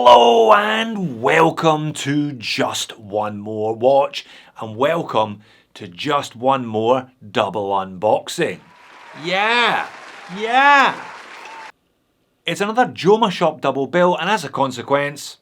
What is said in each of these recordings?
Hello and welcome to Just One More Watch, and welcome to Just One More Double Unboxing. Yeah! It's another Joma shop double bill, and as a consequence,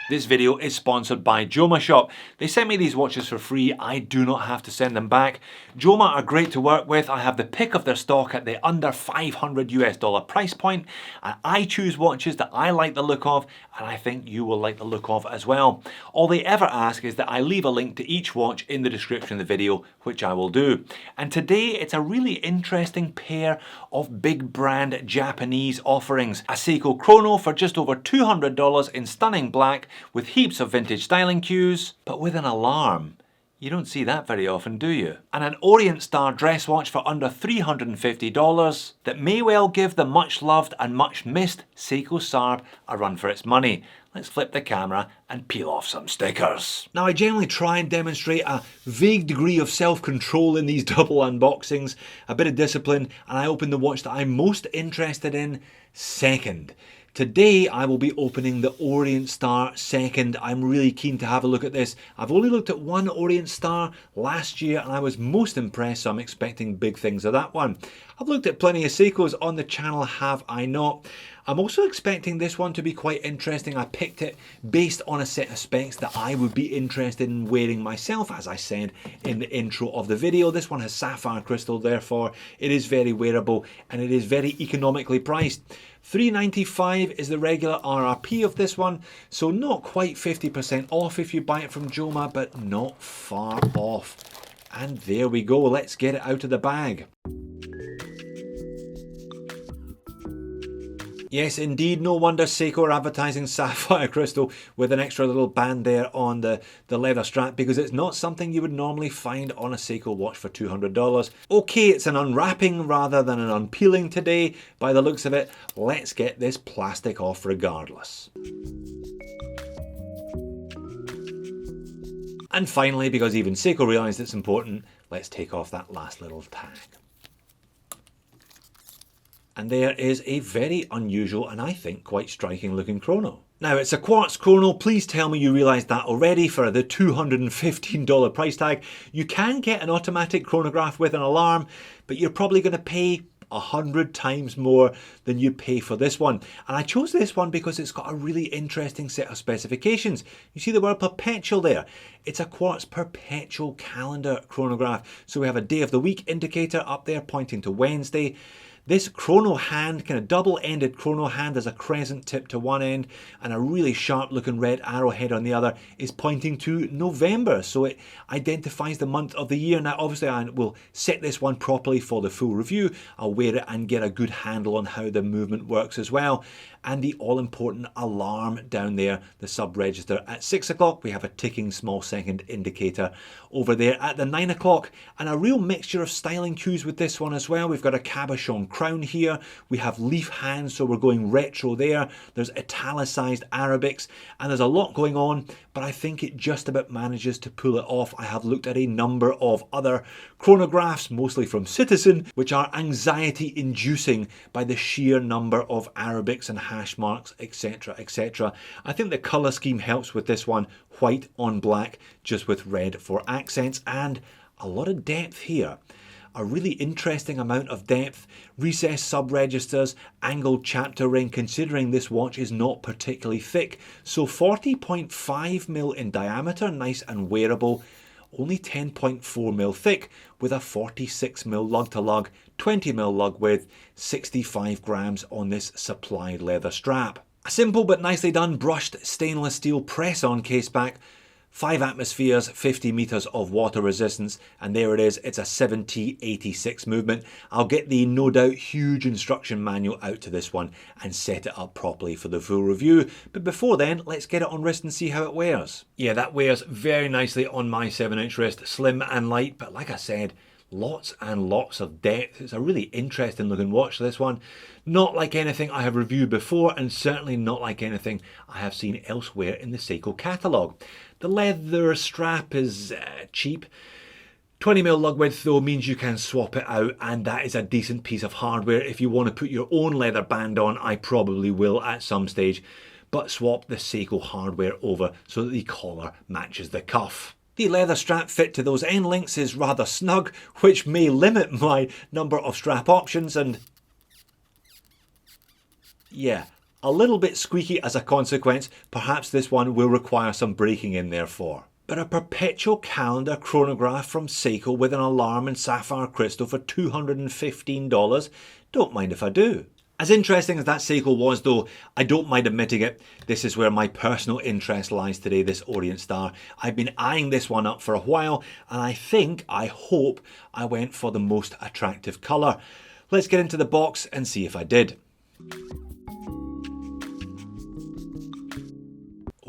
this video is sponsored by Joma Shop. They sent me these watches for free. I do not have to send them back. Joma are great to work with. I have the pick of their stock at the under $500 price point, and I choose watches that I like the look of, and I think you will like the look of as well. All they ever ask is that I leave a link to each watch in the description of the video, which I will do. And today it's a really interesting pair of big brand Japanese offerings. A Seiko Chrono for just over $200 in stunning black, with heaps of vintage styling cues, but with an alarm. You don't see that very often, do you? And an Orient Star dress watch for under $350 that may well give the much loved and much missed Seiko Sarb a run for its money. Let's flip the camera and peel off some stickers. Now, I generally try and demonstrate a vague degree of self-control in these double unboxings, a bit of discipline, and I open the watch that I'm most interested in second. Today I will be opening the Orient Star second. I'm really keen to have a look at this. I've only looked at one Orient Star last year and I was most impressed, so I'm expecting big things of that one. I've looked at plenty of Seikos on the channel, have I not? I'm also expecting this one to be quite interesting. I picked it based on a set of specs that I would be interested in wearing myself, as I said in the intro of the video. This one has sapphire crystal, therefore it is very wearable and it is very economically priced. $395 is the regular RRP of this one, so not quite 50% off if you buy it from Joma, but not far off. And there we go, let's get it out of the bag. Yes, indeed, no wonder Seiko are advertising sapphire crystal with an extra little band there on the leather strap, because it's not something you would normally find on a Seiko watch for $200. Okay, it's an unwrapping rather than an unpeeling today. By the looks of it, let's get this plastic off regardless. And finally, because even Seiko realised it's important, let's take off that last little tag. And there is a very unusual and I think quite striking looking chrono. Now, it's a quartz chrono. Please tell me you realised that already for the $215 price tag. You can get an automatic chronograph with an alarm, but you're probably going to pay 100 times more than you pay for this one. And I chose this one because it's got a really interesting set of specifications. You see the word Perpetual there. It's a quartz perpetual calendar chronograph. So we have a day of the week indicator up there pointing to Wednesday. This chrono hand, kind of double-ended chrono hand, has a crescent tip to one end and a really sharp-looking red arrowhead on the other, is pointing to November. So it identifies the month of the year. Now, obviously, I will set this one properly for the full review. I'll wear it and get a good handle on how the movement works as well. And the all-important alarm down there, the sub-register. At 6 o'clock, we have a ticking small second indicator over there at the 9 o'clock. And a real mixture of styling cues with this one as well. We've got a cabochon crown here. We have leaf hands, so we're going retro there. There's italicized Arabics, and there's a lot going on, but I think it just about manages to pull it off. I have looked at a number of other chronographs, mostly from Citizen, which are anxiety-inducing by the sheer number of Arabics and hash marks, etc., etc. I think the colour scheme helps with this one, white on black, just with red for accents, and a lot of depth here. A really interesting amount of depth, recessed sub-registers, angled chapter ring, considering this watch is not particularly thick. So 40.5mm in diameter, nice and wearable, only 10.4mm thick, with a 46mm lug-to-lug, 20mm lug width, 65 grams on this supplied leather strap. A simple but nicely done brushed stainless steel press-on caseback, 5 atmospheres, 50 meters of water resistance, and there it is. It's a 7T86 movement. I'll get the no doubt huge instruction manual out to this one and set it up properly for the full review. But before then, let's get it on wrist and see how it wears. Yeah, that wears very nicely on my 7-inch wrist, slim and light, but like I said, lots and lots of depth. It's a really interesting looking watch, this one. Not like anything I have reviewed before, and certainly not like anything I have seen elsewhere in the Seiko catalogue. The leather strap is cheap. 20mm lug width though means you can swap it out, and that is a decent piece of hardware. If you want to put your own leather band on, I probably will at some stage. but swap the Seiko hardware over so that the collar matches the cuff. The leather strap fit to those end links is rather snug, which may limit my number of strap options, and yeah, a little bit squeaky as a consequence. Perhaps this one will require some breaking in therefore. But a Perpetual calendar chronograph from Seiko with an alarm and sapphire crystal for $215? Don't mind if I do. As interesting as that Seiko was though, I don't mind admitting it, this is where my personal interest lies today, this Orient Star. I've been eyeing this one up for a while, and I hope I went for the most attractive colour. Let's get into the box and see if I did.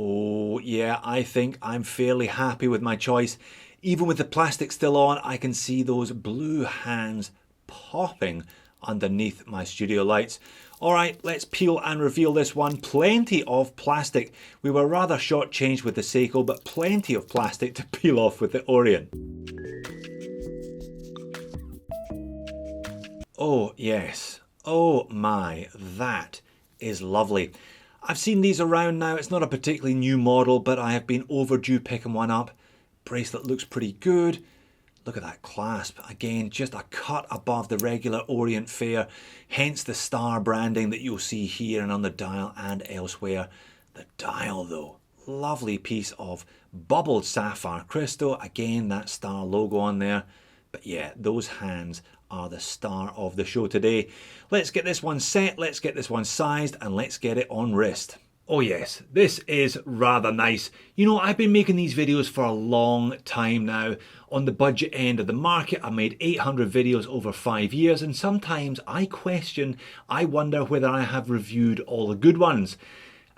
Oh yeah, I think I'm fairly happy with my choice. Even with the plastic still on, I can see those blue hands popping underneath my studio lights. Alright, let's peel and reveal this one. Plenty of plastic. We were rather shortchanged with the Seiko, but plenty of plastic to peel off with the Orient. Oh yes, oh my, that is lovely. I've seen these around now. It's not a particularly new model, but I have been overdue picking one up. Bracelet looks pretty good. Look at that clasp. Again, just a cut above the regular Orient fare, hence the star branding that you'll see here and on the dial and elsewhere. The dial though, lovely piece of bubbled sapphire crystal. Again, that star logo on there. But yeah, those hands are the star of the show today. Let's get this one set, let's get this one sized, and let's get it on wrist. Oh yes, this is rather nice. You know, I've been making these videos for a long time now. On the budget end of the market, I made 800 videos over 5 years, and sometimes I wonder whether I have reviewed all the good ones.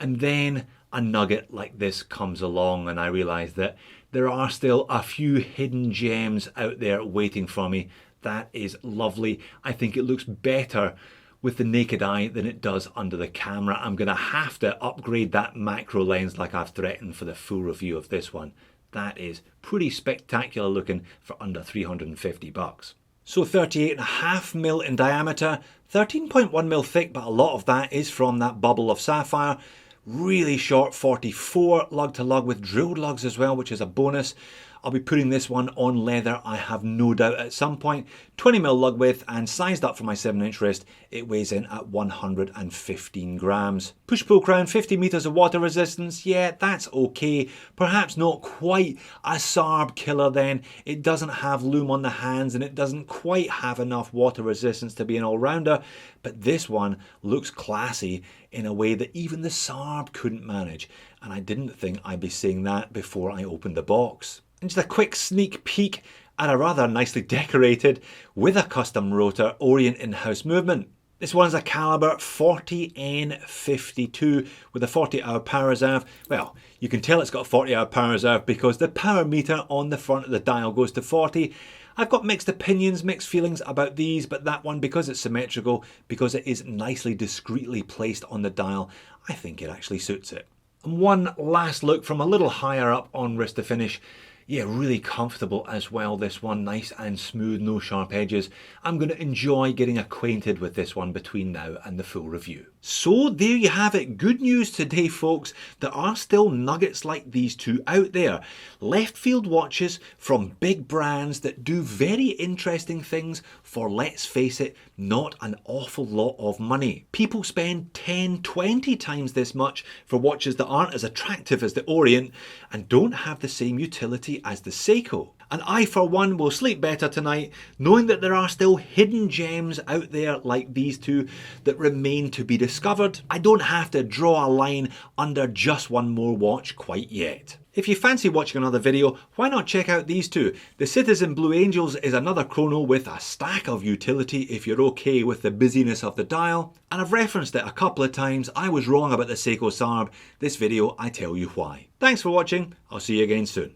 And then a nugget like this comes along and I realise that there are still a few hidden gems out there waiting for me. That is lovely. I think it looks better with the naked eye than it does under the camera. I'm going to have to upgrade that macro lens like I've threatened for the full review of this one. That is pretty spectacular looking for under 350 bucks. So 38.5mm in diameter, 13.1mm thick, but a lot of that is from that bubble of sapphire. Really short 44 lug to lug with drilled lugs as well, which is a bonus. I'll be putting this one on leather, I have no doubt, at some point. 20mm lug width and sized up for my 7-inch wrist, it weighs in at 115 grams. Push-pull crown, 50 meters of water resistance. Yeah, that's okay. Perhaps not quite a Sarb killer then. It doesn't have loom on the hands and it doesn't quite have enough water resistance to be an all-rounder. But this one looks classy in a way that even the Sarb couldn't manage. And I didn't think I'd be saying that before I opened the box. And just a quick sneak peek at a rather nicely decorated, with a custom rotor, Orient in-house movement. This one's a caliber 40N52 with a 40-hour power reserve. Well, you can tell it's got a 40-hour power reserve because the power meter on the front of the dial goes to 40. I've got mixed opinions, mixed feelings about these, but that one, because it's symmetrical, because it is nicely discreetly placed on the dial, I think it actually suits it. And one last look from a little higher up on wrist to finish. Yeah, really comfortable as well, this one. Nice and smooth, no sharp edges. I'm going to enjoy getting acquainted with this one between now and the full review. So there you have it. Good news today, folks. There are still nuggets like these two out there. Left field watches from big brands that do very interesting things for, let's face it, not an awful lot of money. People spend 10, 20 times this much for watches that aren't as attractive as the Orient and don't have the same utility as the Seiko. And I, for one, will sleep better tonight knowing that there are still hidden gems out there like these two that remain to be discovered. I don't have to draw a line under just one more watch quite yet. If you fancy watching another video, why not check out these two? The Citizen Blue Angels is another chrono with a stack of utility if you're okay with the busyness of the dial. And I've referenced it a couple of times. I was wrong about the Seiko Sarb. This video, I tell you why. Thanks for watching. I'll see you again soon.